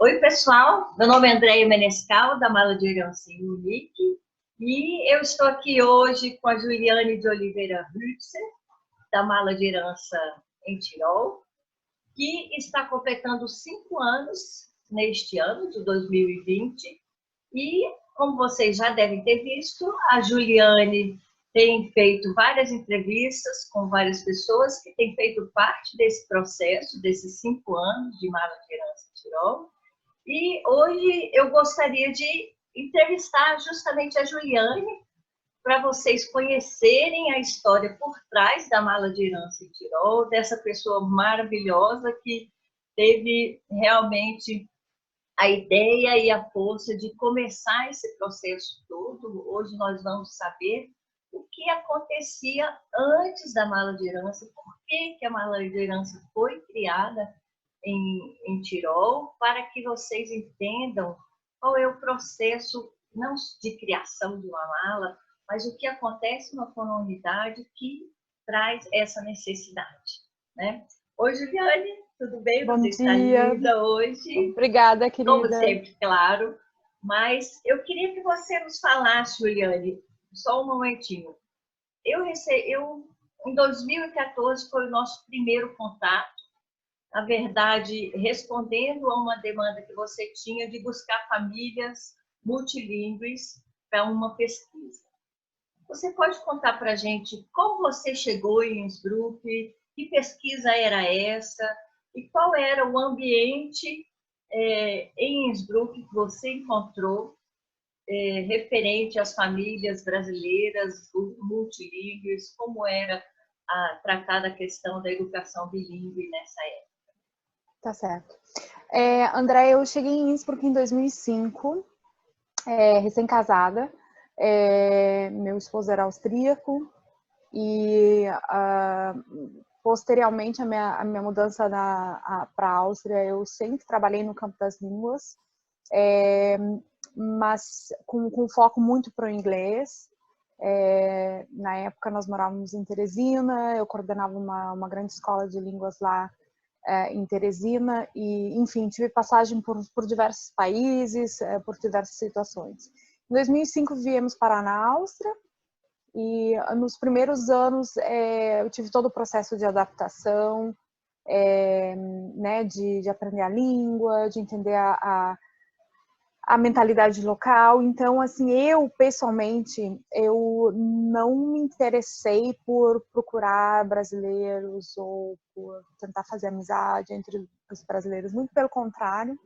Oi, pessoal. Meu nome é Andréia Menescal, da Mala de Herança em Munique, e eu estou aqui hoje com a Juliane de Oliveira Hützer, da Mala de Herança em Tirol, que está completando 5 anos neste ano de 2020. E, como vocês já devem ter visto, a Juliane tem feito várias entrevistas com várias pessoas que têm feito parte desse processo, desses 5 anos de Mala de Herança em Tirol. E hoje eu gostaria de entrevistar justamente a Juliane para vocês conhecerem a história por trás da Mala de Herança em Tirol, dessa pessoa maravilhosa que teve realmente a ideia e a força de começar esse processo todo. Hoje nós vamos saber o que acontecia antes da Mala de Herança, por que a Mala de Herança foi criada em Tirol, para que vocês entendam qual é o processo, não de criação de uma mala, mas o que acontece numa comunidade que traz essa necessidade, né? Oi, Juliane, tudo bem? Bom Você está dia. linda hoje. Obrigada, Como querida. sempre, claro. Mas eu queria que você nos falasse, Juliane, só um momentinho. Em 2014 foi o nosso primeiro contato, na verdade, respondendo a uma demanda que você tinha de buscar famílias multilingües para uma pesquisa. Você pode contar para a gente como você chegou em Innsbruck, que pesquisa era essa e qual era o ambiente em Innsbruck que você encontrou referente às famílias brasileiras multilingües, como era tratada a questão da educação bilíngue nessa época? Tá certo. André, eu cheguei em Innsbruck em 2005, recém-casada. Meu esposo era austríaco e posteriormente a minha mudança para a Áustria, eu sempre trabalhei no campo das línguas, mas com foco muito para o inglês. Na época nós morávamos em Teresina, eu coordenava uma grande escola de línguas lá em Teresina e, enfim, tive passagem por diversos países, por diversas situações. Em 2005 viemos parar na Áustria e nos primeiros anos eu tive todo o processo de adaptação, né, de aprender a língua, de entender a mentalidade local. Então, assim, eu pessoalmente, eu não me interessei por procurar brasileiros ou por tentar fazer amizade entre os brasileiros, muito pelo contrário.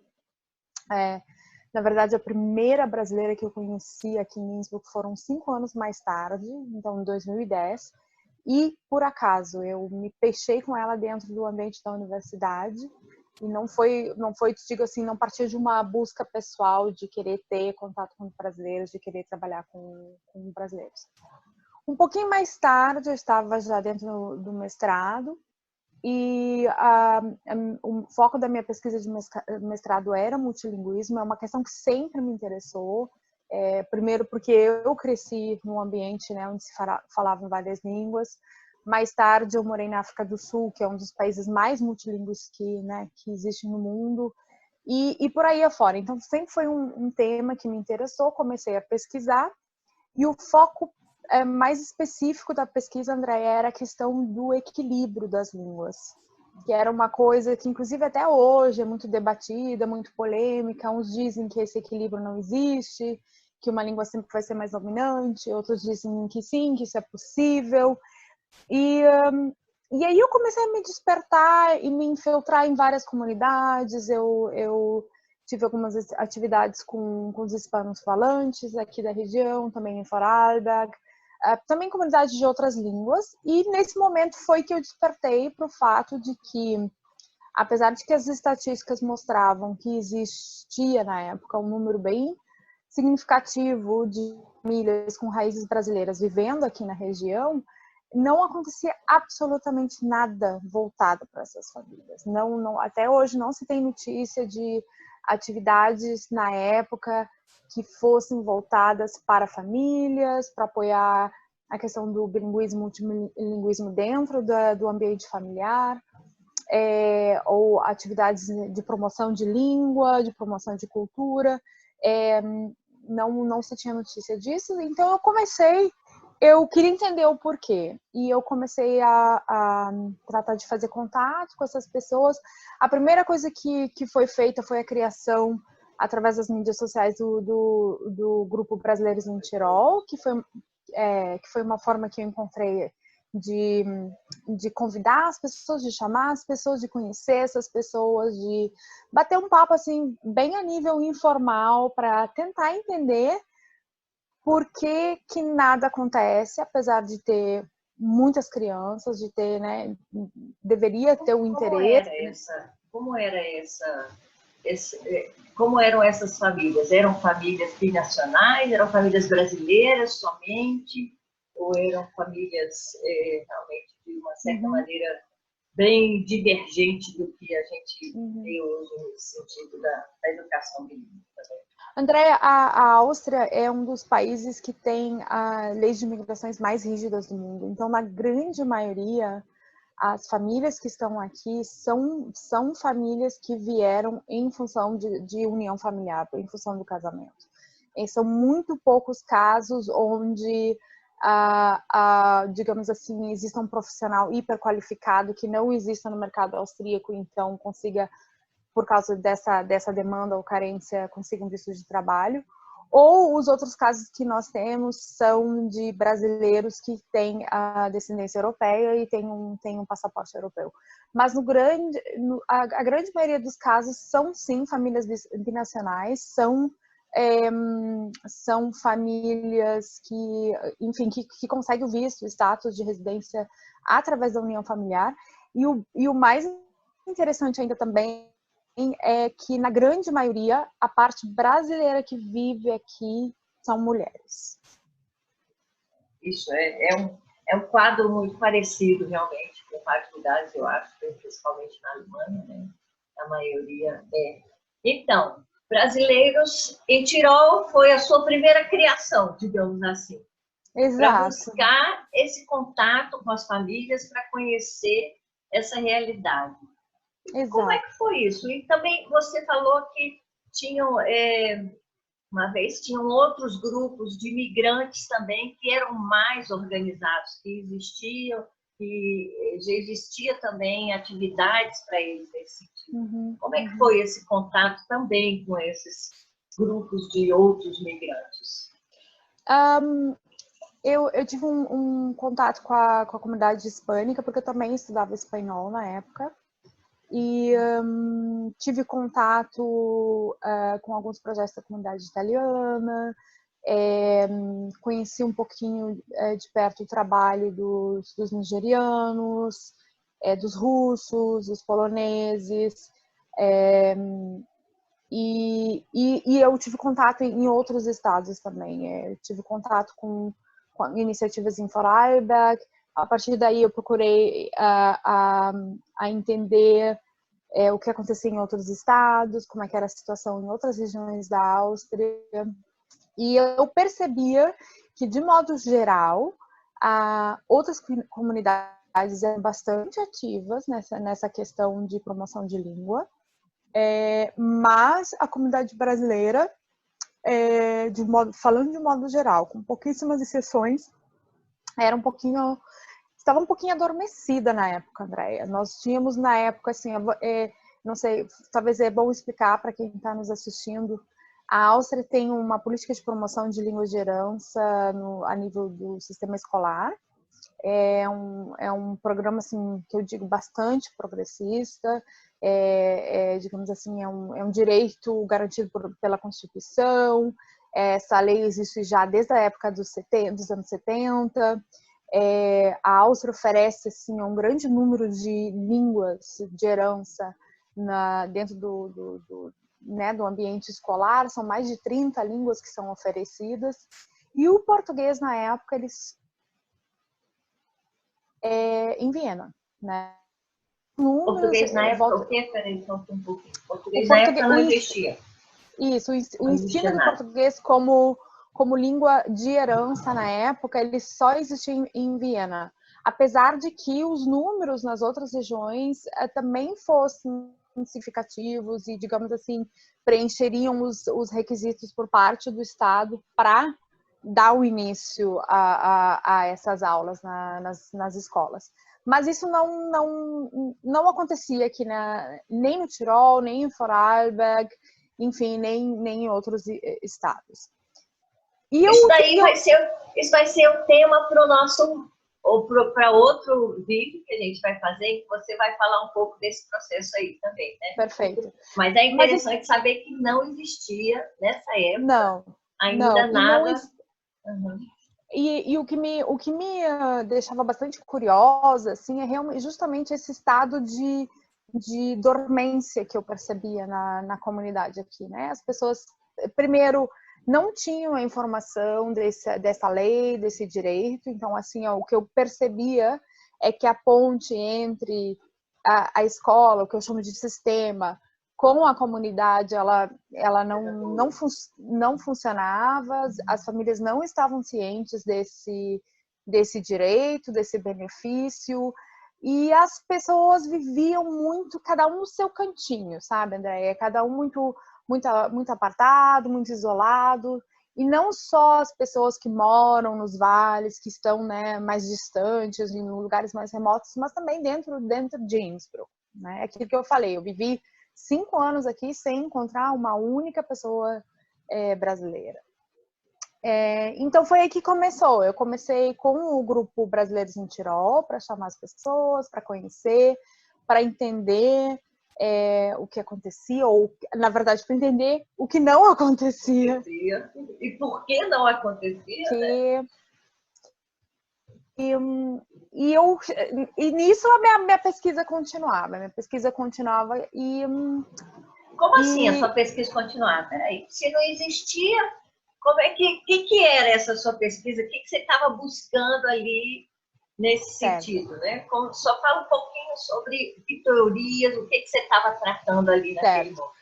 Na verdade, a primeira brasileira que eu conheci aqui em Innsbruck foram 5 anos mais tarde, então em 2010, e por acaso eu me peixei com ela dentro do ambiente da universidade. E não foi, te digo assim, não partiu de uma busca pessoal de querer ter contato com brasileiros, de querer trabalhar com brasileiros. Um pouquinho mais tarde, eu estava já dentro do mestrado e o foco da minha pesquisa de mestrado era multilinguismo. É uma questão que sempre me interessou. Primeiro porque eu cresci num ambiente, né, onde se falavam várias línguas. Mais tarde eu morei na África do Sul, que é um dos países mais multilingües que existe no mundo, e por aí afora. Então sempre foi um tema que me interessou, comecei a pesquisar, e o foco mais específico da pesquisa, André, era a questão do equilíbrio das línguas, que era uma coisa que inclusive até hoje é muito debatida, muito polêmica. Uns dizem que esse equilíbrio não existe, que uma língua sempre vai ser mais dominante, outros dizem que sim, que isso é possível. E aí eu comecei a me despertar e me infiltrar em várias comunidades. Eu tive algumas atividades com os hispanos falantes aqui da região, também em Vorarlberg, também comunidades de outras línguas. E nesse momento foi que eu despertei para o fato de que, apesar de que as estatísticas mostravam que existia na época um número bem significativo de famílias com raízes brasileiras vivendo aqui na região, não acontecia absolutamente nada voltado para essas famílias. Não, até hoje não se tem notícia de atividades na época que fossem voltadas para famílias, para apoiar a questão do bilinguismo, multilinguismo dentro do ambiente familiar. ou atividades de promoção de língua, de promoção de cultura. Não se tinha notícia disso, então eu queria entender o porquê, e eu comecei a tratar de fazer contato com essas pessoas. A primeira coisa que foi feita foi a criação, através das mídias sociais, do Grupo Brasileiros em Tirol, que foi uma forma que eu encontrei de convidar as pessoas, de chamar as pessoas, de conhecer essas pessoas, de bater um papo assim bem a nível informal para tentar entender por que nada acontece, apesar de ter muitas crianças, de ter, né, deveria ter um interesse. Como eram essas famílias? Eram famílias binacionais? Eram famílias brasileiras somente? Ou eram famílias realmente de uma certa maneira bem divergente do que a gente vê hoje no sentido da educação bilíngue também? Andréa, a Áustria é um dos países que tem leis de imigrações mais rígidas do mundo. Então, na grande maioria, as famílias que estão aqui são famílias que vieram em função de união familiar, em função do casamento. E são muito poucos casos onde, digamos assim, exista um profissional hiperqualificado que não exista no mercado austríaco, então consiga, por causa dessa demanda ou carência, consiga um visto de trabalho. Ou os outros casos que nós temos são de brasileiros que têm a descendência europeia e têm um passaporte europeu. Mas a grande maioria dos casos são, sim, famílias binacionais, são famílias que, enfim, que conseguem o visto, o status de residência através da união familiar. E o mais interessante ainda também é que, na grande maioria, a parte brasileira que vive aqui são mulheres. Isso é um quadro muito parecido, realmente, com vários lugares, eu acho, principalmente na Alemanha, né? A maioria é. Então, brasileiros em Tirol foi a sua primeira criação, digamos assim. Exato. Para buscar esse contato com as famílias, para conhecer essa realidade. Exato. Como é que foi isso? E também você falou que uma vez tinham outros grupos de imigrantes também que eram mais organizados, que existiam, que já existia também atividades para eles nesse sentido. Como é que foi esse contato também com esses grupos de outros migrantes? Eu tive um contato com a comunidade hispânica, porque eu também estudava espanhol na época. E tive contato com alguns projetos da comunidade italiana, conheci um pouquinho de perto o trabalho dos nigerianos, dos russos, dos poloneses, e eu tive contato em outros estados também. Eu tive contato com iniciativas em Vorarlberg. A partir daí eu procurei a entender o que acontecia em outros estados, como é que era a situação em outras regiões da Áustria. E eu percebia que, de modo geral, outras comunidades eram bastante ativas nessa questão de promoção de língua, mas a comunidade brasileira, falando de modo geral, com pouquíssimas exceções, estava um pouquinho adormecida na época, Andréia. Nós tínhamos na época, assim, não sei, talvez é bom explicar para quem está nos assistindo. A Áustria tem uma política de promoção de línguas de herança a nível do sistema escolar. É um programa, assim, que eu digo bastante progressista. Digamos assim, é um direito garantido pela Constituição. Essa lei existe já desde a época dos anos 70. A Áustria oferece, assim, um grande número de línguas de herança dentro do ambiente escolar. São mais de 30 línguas que são oferecidas. E o português, na época, em Viena, né? Português na época, o quê? Peraí, só um pouquinho. Português na época não existia. Isso, o ensino do português como língua de herança na época, ele só existia em Viena. apesar de que os números nas outras regiões também fossem significativos e, digamos assim, preencheriam os requisitos por parte do Estado para dar o início a essas aulas nas escolas. Mas isso não acontecia aqui, nem no Tirol, nem em Vorarlberg, enfim, nem em outros estados. E isso vai ser o tema para o nosso, ou para outro vídeo que a gente vai fazer, que você vai falar um pouco desse processo aí também, né? Perfeito. Mas é interessante saber que não existia nessa época ainda nada. E o que me deixava bastante curiosa, assim, é justamente esse estado de dormência que eu percebia na comunidade aqui, né? As pessoas, primeiro, não tinham a informação dessa lei, desse direito. Então, assim, o que eu percebia é que a ponte entre a escola, o que eu chamo de sistema, com a comunidade, ela não funcionava, as famílias não estavam cientes desse direito, desse benefício, e as pessoas viviam muito, cada um no seu cantinho, sabe, Andréia? Cada um muito apartado, muito isolado, e não só as pessoas que moram nos vales, que estão, né, mais distantes, em lugares mais remotos, mas também dentro de Innsbruck, né? É aquilo que eu falei, eu vivi 5 anos aqui sem encontrar uma única pessoa brasileira. Então foi aí que começou. Eu comecei com o grupo Brasileiros em Tirol para chamar as pessoas, para conhecer, para entender o que acontecia, ou na verdade para entender o que não acontecia. E por que não acontecia, né? E nisso a minha pesquisa continuava. E como assim a sua pesquisa continuava? Peraí, se não existia, como é que era essa sua pesquisa? O que você estava buscando ali nesse sentido, né? Só fala um pouquinho sobre que teorias, o que você estava tratando ali naquele momento.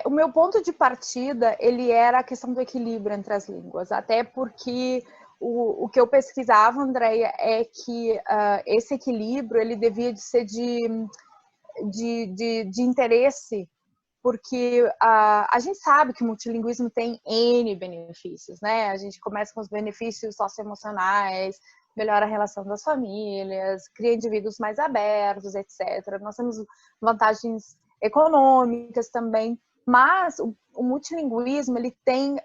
O meu ponto de partida, ele era a questão do equilíbrio entre as línguas, até porque o que eu pesquisava, Andréia, é que esse equilíbrio ele devia de ser de interesse, porque a gente sabe que o multilinguismo tem N benefícios, né? A gente começa com os benefícios socioemocionais, melhora a relação das famílias, cria indivíduos mais abertos, etc. Nós temos vantagens econômicas também, mas o multilinguismo ele tem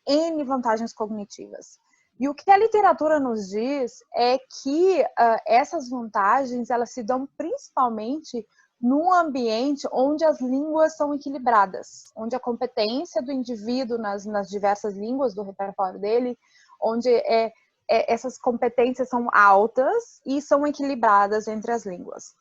N vantagens cognitivas. E o que a literatura nos diz é que essas vantagens elas se dão principalmente num ambiente onde as línguas são equilibradas, onde a competência do indivíduo nas diversas línguas do repertório dele, onde essas competências são altas e são equilibradas entre as línguas.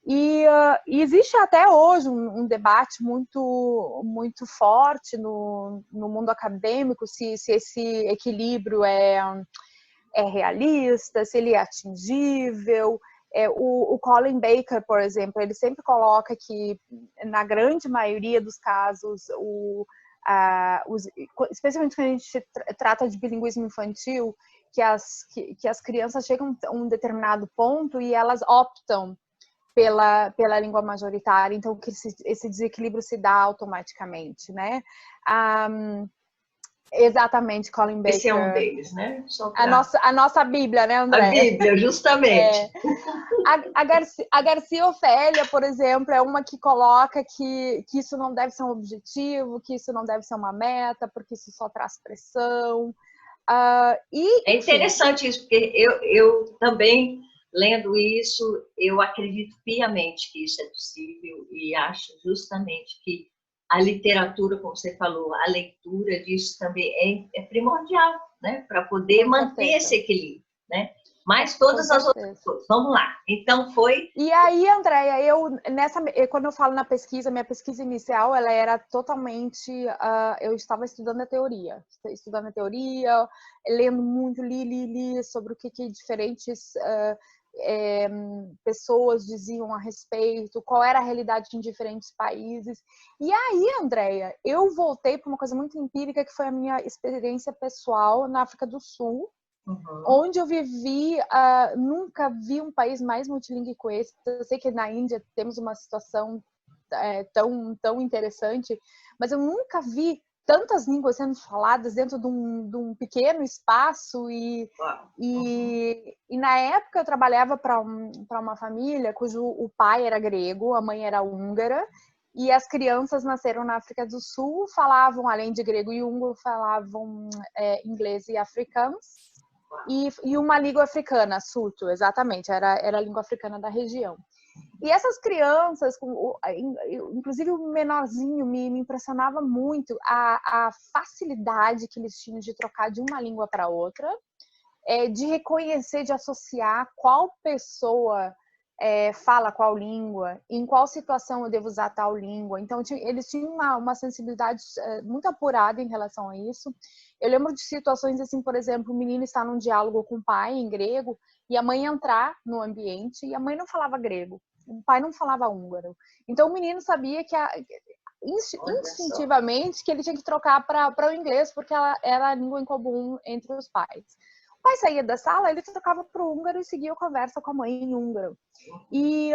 E existe até hoje um debate muito forte no mundo acadêmico se esse equilíbrio é realista, se ele é atingível. O Colin Baker, por exemplo, ele sempre coloca que, na grande maioria dos casos, especialmente quando a gente trata de bilinguismo infantil, que as crianças chegam a um determinado ponto e elas optam pela língua majoritária, então que esse desequilíbrio se dá automaticamente, né? Exatamente, Colin Baker. Esse é um deles, né? A nossa Bíblia, né, André? A Bíblia, justamente. A Garcia Ofélia, por exemplo, é uma que coloca que isso não deve ser um objetivo, que isso não deve ser uma meta, porque isso só traz pressão. É interessante isso, porque eu também, lendo isso, eu acredito piamente que isso é possível e acho justamente que a literatura, como você falou, a leitura disso também é primordial, né? Para poder manter esse equilíbrio, né? Mas todas as outras coisas. Vamos lá. Então foi... E aí, Andréia, quando eu falo na pesquisa, minha pesquisa inicial, ela era totalmente... eu estava estudando a teoria, lendo muito, li sobre o que diferentes pessoas diziam a respeito, qual era a realidade em diferentes países. E aí, Andréia, eu voltei para uma coisa muito empírica, que foi a minha experiência pessoal na África do Sul, Uhum. onde eu vivi, nunca vi um país mais multilingüe que esse. Eu sei que na Índia temos uma situação tão interessante, mas eu nunca vi tantas línguas sendo faladas dentro de um pequeno espaço Uau. Uhum. e na época eu trabalhava para uma família cujo o pai era grego, a mãe era húngara, e as crianças nasceram na África do Sul, falavam, além de grego e húngaro, falavam inglês e africano, e uma língua africana, Suto, exatamente, era a língua africana da região. E essas crianças, inclusive o menorzinho, me impressionava muito a facilidade que eles tinham de trocar de uma língua para outra, de reconhecer, de associar qual pessoa fala qual língua, em qual situação eu devo usar tal língua. Então, eles tinham uma sensibilidade muito apurada em relação a isso. Eu lembro de situações assim, por exemplo, o menino está num diálogo com o pai em grego e a mãe entrar no ambiente e a mãe não falava grego, o pai não falava húngaro. Então, o menino sabia que instintivamente que ele tinha que trocar para o inglês porque ela era a língua em comum entre os pais. O pai saía da sala, ele trocava para o húngaro e seguia a conversa com a mãe em húngaro. E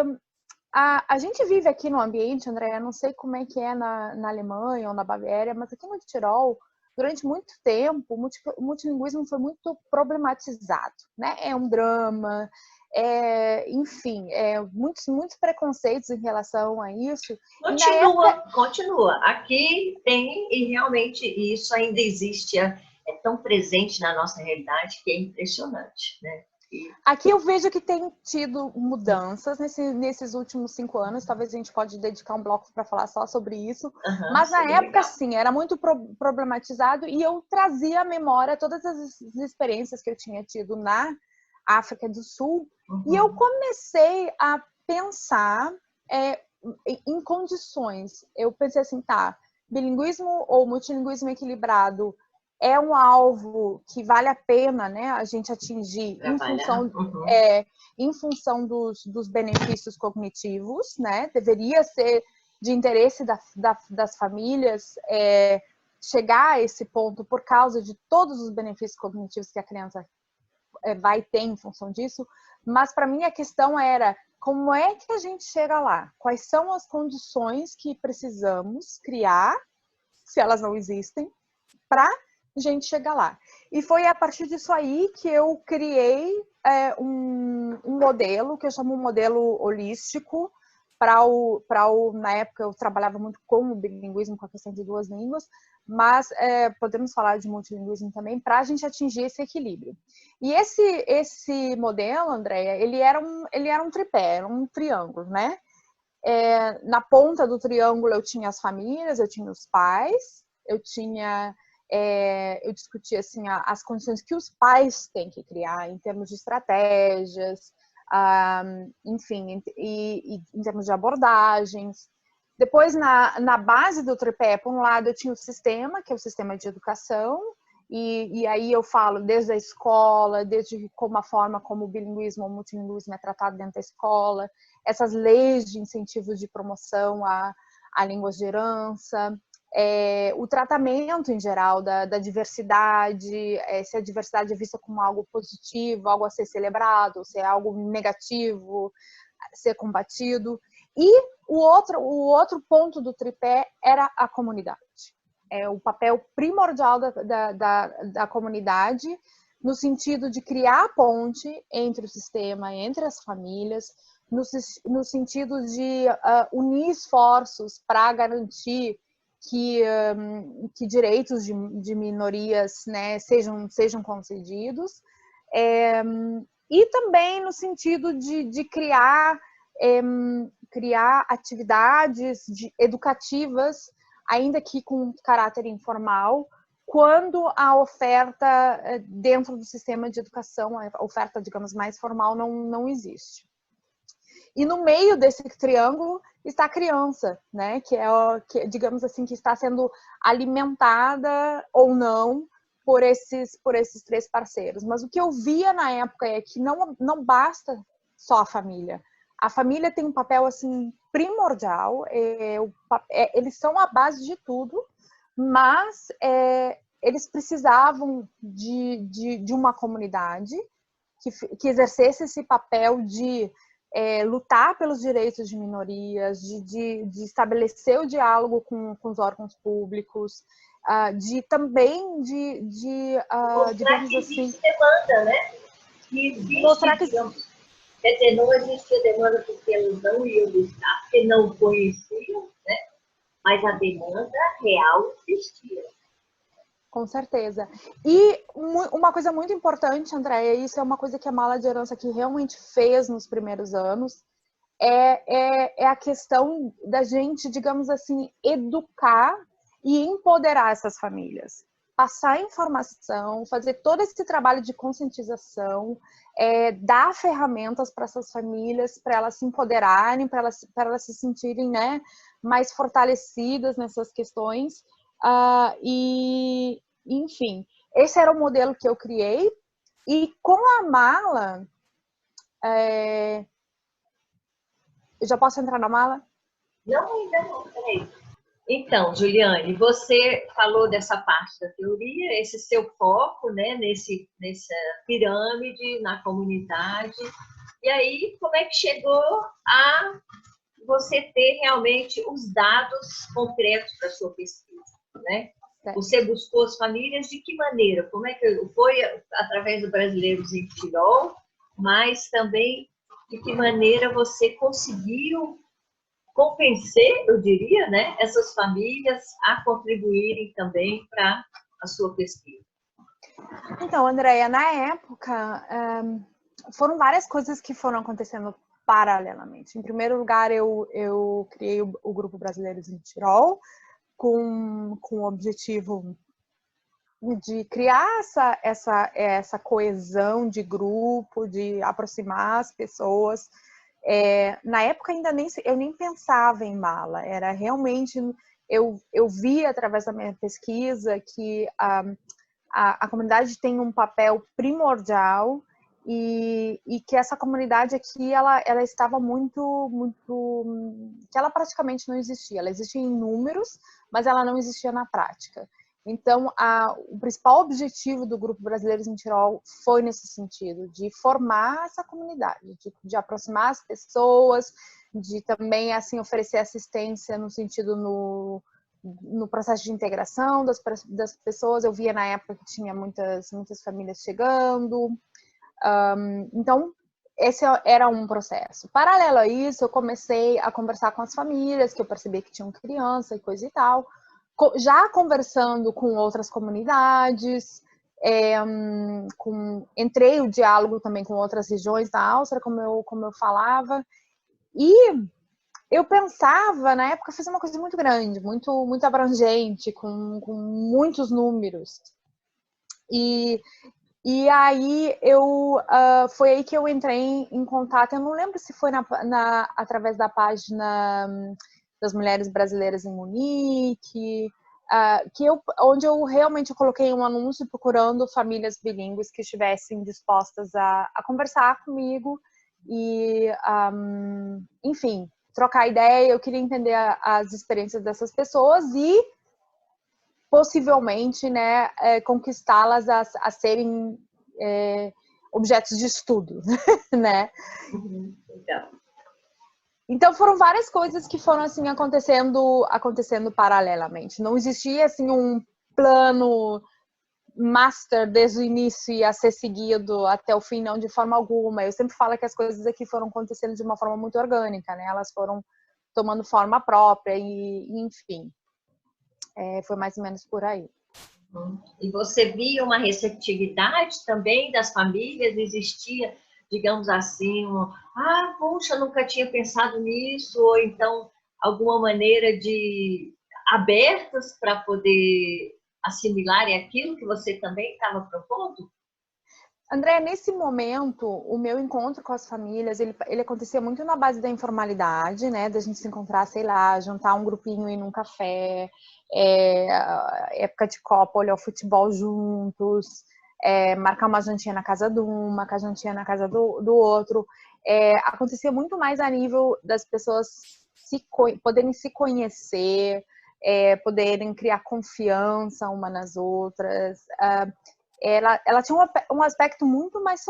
a gente vive aqui no ambiente, André, eu não sei como é que é na Alemanha ou na Baviera, mas aqui no Tirol, durante muito tempo, o multilinguismo foi muito problematizado, né? É um drama, enfim, muitos preconceitos em relação a isso. Continua, e na época... continua. Aqui tem, e realmente isso ainda existe, é tão presente na nossa realidade que é impressionante, né? Aqui eu vejo que tem tido mudanças nesses últimos 5 anos. Talvez a gente pode dedicar um bloco para falar só sobre isso. Mas na época, legal. sim, era muito problematizado e eu trazia à memória todas as experiências que eu tinha tido na África do Sul. E eu comecei a pensar em condições. Eu pensei assim, tá, bilinguismo ou multilinguismo equilibrado é um alvo que vale a pena, né, a gente atingir em função dos benefícios cognitivos, né? Deveria ser de interesse das famílias chegar a esse ponto por causa de todos os benefícios cognitivos que a criança vai ter em função disso. Mas para mim a questão era como é que a gente chega lá? Quais são as condições que precisamos criar, se elas não existem, para gente chegar lá. E foi a partir disso aí que eu criei um modelo, que eu chamo um modelo holístico, na época eu trabalhava muito com o bilinguismo, com a questão de 2 línguas, mas podemos falar de multilinguismo também, para a gente atingir esse equilíbrio. E esse modelo, Andréia, ele era um tripé, era um triângulo, né? Na ponta do triângulo eu tinha as famílias, eu tinha os pais, eu discutia assim, as condições que os pais têm que criar em termos de estratégias, enfim, e em termos de abordagens. Depois, na base do tripé, por um lado, eu tinha o sistema, que é o sistema de educação, e aí eu falo desde a escola, desde como a forma como o bilinguismo ou o multilinguismo é tratado dentro da escola, essas leis de incentivos de promoção a línguas de herança, o tratamento em geral da diversidade, se a diversidade é vista como algo positivo, algo a ser celebrado, se é algo negativo, a ser combatido. E o outro ponto do tripé era a comunidade. O papel primordial da comunidade no sentido de criar a ponte entre o sistema, entre as famílias, no sentido de unir esforços para garantir que direitos de minorias, né, sejam concedidos, e também no sentido de criar atividades educativas, ainda que com caráter informal, quando a oferta dentro do sistema de educação, a oferta, digamos, mais formal, não existe. E no meio desse triângulo está a criança, né? Que digamos assim, que está sendo alimentada ou não por esses 3 parceiros. Mas o que eu via na época é que não basta só a família. A família tem um papel assim primordial. Eles são a base de tudo, mas eles precisavam de uma comunidade que exercesse esse papel de lutar pelos direitos de minorias, de estabelecer o diálogo com os órgãos públicos, digamos assim, demanda, né? Que existe, mostrar que digamos, quer dizer, não existia demanda porque eles não iam buscar, porque não conheciam, né? Mas a demanda real existia. Com certeza. E uma coisa muito importante, Andréia, isso é uma coisa que a Mala de Herança aqui realmente fez nos primeiros anos, é a questão da gente, digamos assim, educar e empoderar essas famílias. Passar informação, fazer todo esse trabalho de conscientização, dar ferramentas para essas famílias, para elas se empoderarem, para elas se sentirem, né, mais fortalecidas nessas questões. Enfim, esse era o modelo que eu criei. E com a Mala, eu já posso entrar na Mala? Não, ainda não, peraí. Então, Juliane, você falou dessa parte da teoria, esse seu foco, né, nessa pirâmide, na comunidade. E aí, como é que chegou a você ter realmente os dados concretos para a sua pesquisa, né? Você buscou as famílias de que maneira? Como é que foi através do Brasileiros em Tirol, mas também de que maneira você conseguiu convencer, eu diria, né, essas famílias a contribuírem também para a sua pesquisa? Então, Andréia, na época, foram várias coisas que foram acontecendo paralelamente. Em primeiro lugar, eu criei o Grupo Brasileiros em Tirol, com o objetivo de criar essa coesão de grupo, de aproximar as pessoas. Na época ainda eu nem pensava em Mala, era realmente, eu vi através da minha pesquisa que a comunidade tem um papel primordial e que essa comunidade aqui, ela estava muito, que ela praticamente não existia. Ela existia em números, mas ela não existia na prática. Então, o principal objetivo do Grupo Brasileiros em Tirol foi nesse sentido, de formar essa comunidade, de aproximar as pessoas, de também assim oferecer assistência no sentido no processo de integração das pessoas. Eu via na época que tinha muitas famílias chegando. Então, esse era um processo. Paralelo a isso, eu comecei a conversar com as famílias, que eu percebi que tinham criança e coisa e tal, já conversando com outras comunidades, entrei o diálogo também com outras regiões da Áustria, como eu falava, e eu pensava, na época, fazer uma coisa muito grande, muito abrangente, com muitos números. E aí foi aí que eu entrei em contato. Eu não lembro se foi através da página das Mulheres Brasileiras em Munique, onde eu realmente coloquei um anúncio procurando famílias bilíngues que estivessem dispostas a conversar comigo e, enfim, trocar ideia. Eu queria entender as experiências dessas pessoas e possivelmente, né, conquistá-las a serem objetos de estudo, né? Então foram várias coisas que foram assim acontecendo paralelamente. Não existia assim um plano master desde o início e a ser seguido até o fim, não, de forma alguma. Eu sempre falo que as coisas aqui foram acontecendo de uma forma muito orgânica, né? Elas foram tomando forma própria e enfim. Foi mais ou menos por aí. E você via uma receptividade também das famílias? Existia, digamos assim, poxa, nunca tinha pensado nisso, ou então alguma maneira de abertas para poder assimilarem aquilo que você também estava propondo? André, nesse momento, o meu encontro com as famílias, ele acontecia muito na base da informalidade, né? Da gente se encontrar, sei lá, juntar um grupinho e ir num café, época de Copa, olhar o futebol juntos, marcar uma jantinha na casa de um, uma jantinha na casa do outro. Acontecia muito mais a nível das pessoas poderem se conhecer, poderem criar confiança uma nas outras. Ela tinha um aspecto muito mais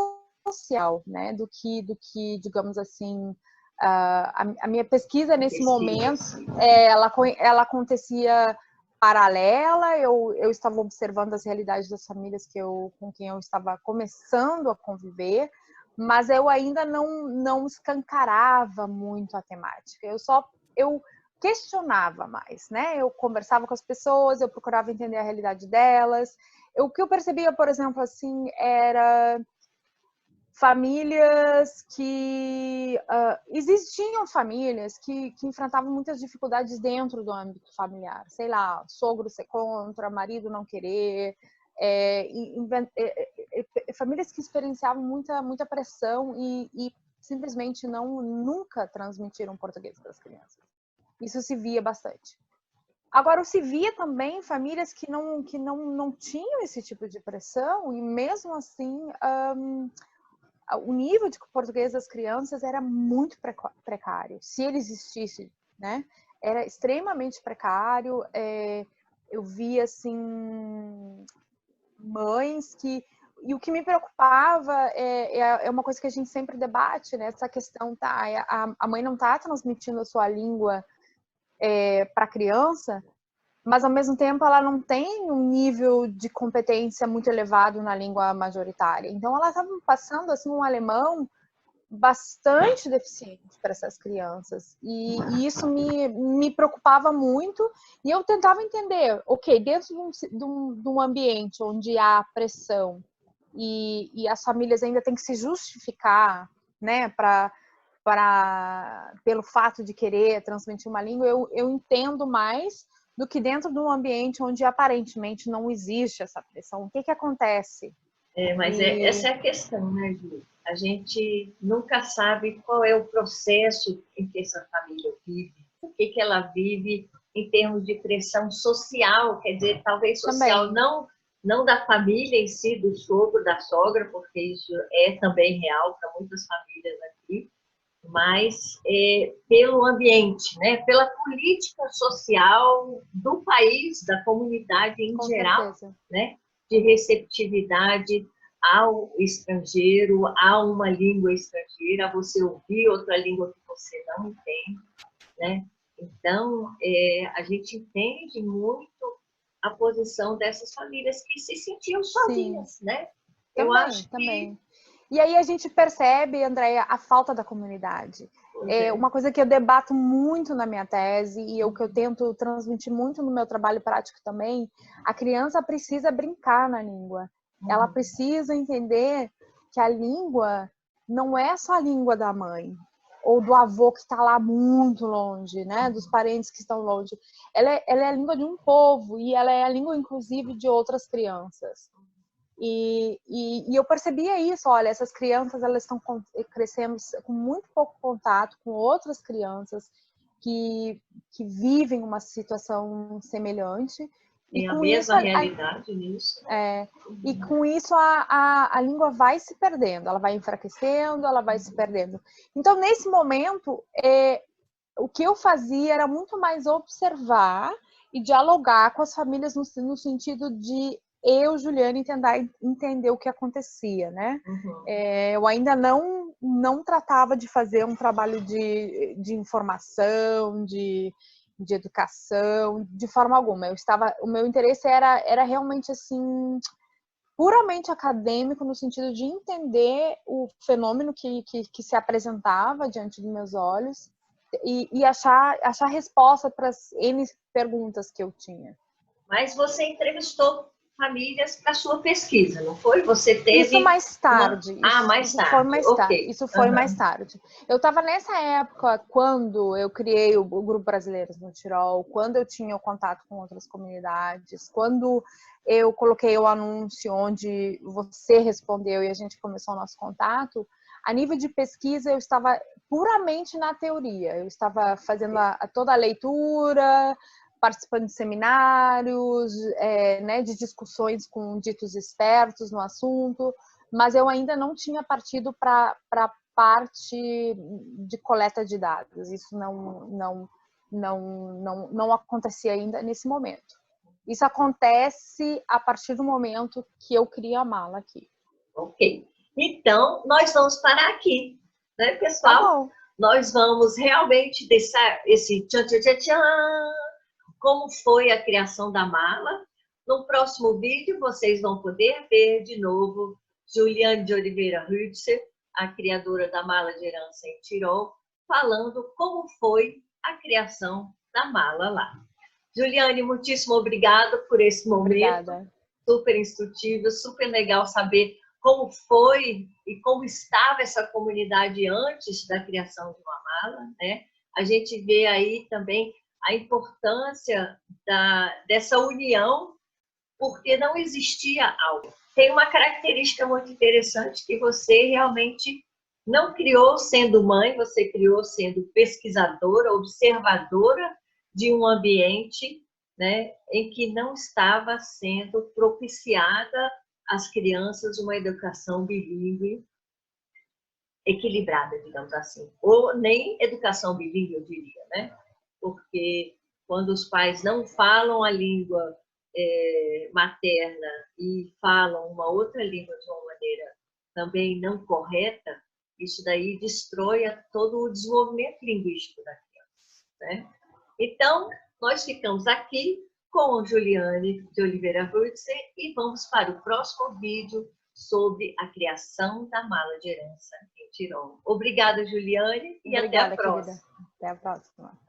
social, né, do que digamos assim, a minha pesquisa nesse momento, ela acontecia paralela. Eu estava observando as realidades das famílias com quem eu estava começando a conviver, mas eu ainda não escancarava muito a temática. Eu questionava mais, né? Eu conversava com as pessoas, eu procurava entender a realidade delas. O que eu percebia, por exemplo, assim, era famílias que... existiam famílias que enfrentavam muitas dificuldades dentro do âmbito familiar. Sei lá, sogro ser contra, marido não querer. Famílias que experienciavam muita pressão e simplesmente nunca transmitiram português para as crianças. Isso se via bastante. Agora, se via também famílias que não tinham esse tipo de pressão e mesmo assim... o nível de português das crianças era muito precário, se ele existisse, né? Era extremamente precário. Eu via, assim, mães que... E o que me preocupava é uma coisa que a gente sempre debate, né? Essa questão, a mãe não está transmitindo a sua língua para a criança, mas ao mesmo tempo ela não tem um nível de competência muito elevado na língua majoritária. Então ela estava passando assim um alemão bastante deficiente para essas crianças. E isso me preocupava muito. E eu tentava entender, ok, dentro de um ambiente onde há pressão e as famílias ainda têm que se justificar, né, pelo fato de querer transmitir uma língua, eu entendo mais do que dentro de um ambiente onde aparentemente não existe essa pressão. O que acontece? Mas essa é a questão, né, Ju? A gente nunca sabe qual é o processo em que essa família vive, o que ela vive em termos de pressão social, quer dizer, talvez social Também. Não da família em si, do sogro, da sogra, porque isso é também real para muitas famílias aqui, mas pelo ambiente, né? Pela política social do país, da comunidade em Com geral, certeza. né? De receptividade ao estrangeiro, a uma língua estrangeira, a você ouvir outra língua que você não entende, né? Então, a gente entende muito a posição dessas famílias que se sentiam sozinhas, Sim. né? Eu Também, acho também. E aí a gente percebe, Andréia, a falta da comunidade. É uma coisa que eu debato muito na minha tese e o que eu tento transmitir muito no meu trabalho prático também, a criança precisa brincar na língua. Ela precisa entender que a língua não é só a língua da mãe ou do avô que está lá muito longe, né? Dos parentes que estão longe. Ela é a língua de um povo e ela é a língua, inclusive, de outras crianças. E eu percebia isso, olha, essas crianças elas estão crescendo com muito pouco contato com outras crianças que vivem uma situação semelhante. E tem a com isso, mesma realidade nisso. e com isso a língua vai se perdendo, ela vai enfraquecendo, ela vai se perdendo. Então, nesse momento, o que eu fazia era muito mais observar e dialogar com as famílias no sentido de eu, Juliane, tentar entender o que acontecia, né? Eu ainda não tratava de fazer um trabalho de informação, de educação, de forma alguma. O meu interesse era realmente assim puramente acadêmico no sentido de entender o fenômeno que se apresentava diante dos meus olhos e achar resposta para as N perguntas que eu tinha. Mas você entrevistou famílias para sua pesquisa, não foi? Você teve isso mais tarde. mais tarde. Foi mais tarde. Ok. Isso foi mais tarde. Eu estava nessa época quando eu criei o Grupo Brasileiros no Tirol, quando eu tinha o contato com outras comunidades, quando eu coloquei o anúncio onde você respondeu e a gente começou o nosso contato. A nível de pesquisa, eu estava puramente na teoria. Eu estava fazendo toda a leitura, participando de seminários, né, de discussões com ditos expertos no assunto, mas eu ainda não tinha partido para a parte de coleta de dados. Isso não acontecia ainda nesse momento. Isso acontece a partir do momento que eu crio a mala aqui. Ok. Então, nós vamos parar aqui, né, pessoal? Tá bom. Nós vamos realmente deixar esse tchan, tchan, tchan, tchan, como foi a criação da mala. No próximo vídeo, vocês vão poder ver de novo Juliane de Oliveira Hützer, a criadora da mala de herança em Tirol, falando como foi a criação da mala lá. Juliane, muitíssimo obrigada por esse momento. Obrigada. Super instrutivo, super legal saber como foi e como estava essa comunidade antes da criação de uma mala, né? A gente vê aí também a importância dessa união, porque não existia algo. Tem uma característica muito interessante que você realmente não criou sendo mãe, você criou sendo pesquisadora, observadora de um ambiente, né, em que não estava sendo propiciada às crianças uma educação bilíngue equilibrada, digamos assim. Ou nem educação bilíngue, eu diria, né? Porque quando os pais não falam a língua materna e falam uma outra língua de uma maneira também não correta, isso daí destrói todo o desenvolvimento linguístico da criança, né? Então, nós ficamos aqui com Juliane de Oliveira Hützer e vamos para o próximo vídeo sobre a criação da mala de herança em Tirol. Obrigada, Juliane, e Obrigada, até a próxima. querida. Até a próxima.